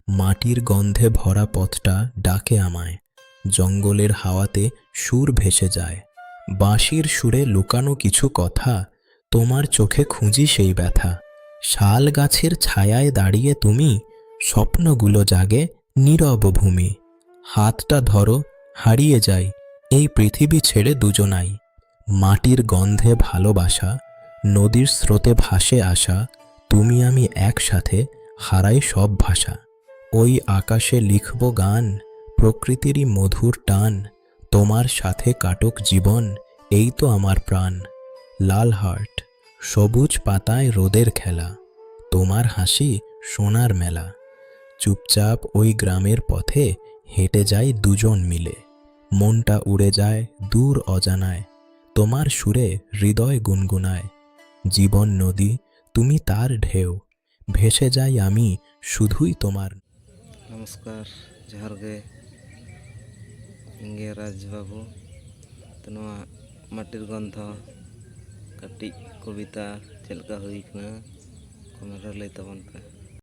মাটির গন্ধে ভরা পথটা ডাকে আমায়, জঙ্গলের হাওয়াতে সুর ভেসে যায়। বাঁশির সুরে লুকানো কিছু কথা, তোমার চোখে খুঁজি সেই ব্যথা। শাল গাছের ছায়ায় দাঁড়িয়ে তুমি, স্বপ্নগুলো জাগে নীরব ভূমি। হাতটা ধরো, হারিয়ে যাই এই পৃথিবী ছেড়ে দুজনাই। মাটির গন্ধে ভালোবাসা, নদীর স্রোতে ভাসে আসা, তুমি আমি একসাথে হারাই সব ভাষা। ওই আকাশে লিখব গান, প্রকৃতিরই মধুর টান, তোমার সাথে কাটুক জীবন, এই তো আমার প্রাণ। লাল হার্ট, সবুজ পাতায় রোদের খেলা, তোমার হাসি সোনার মেলা। চুপচাপ ওই গ্রামের পথে হেঁটে যাই দুজন মিলে, মনটা উড়ে যায় দূর অজানায়, তোমার সুরে হৃদয় গুনগুনায়। জীবন নদী, তুমি তার ঢেউ, ভেসে যাই আমি শুধুই তোমার। नमस्कार जोहार गे इंगे राज बाबू तो नवा माटिर गंध कटी कविता चलका हुई कमेंट लई तबन पे।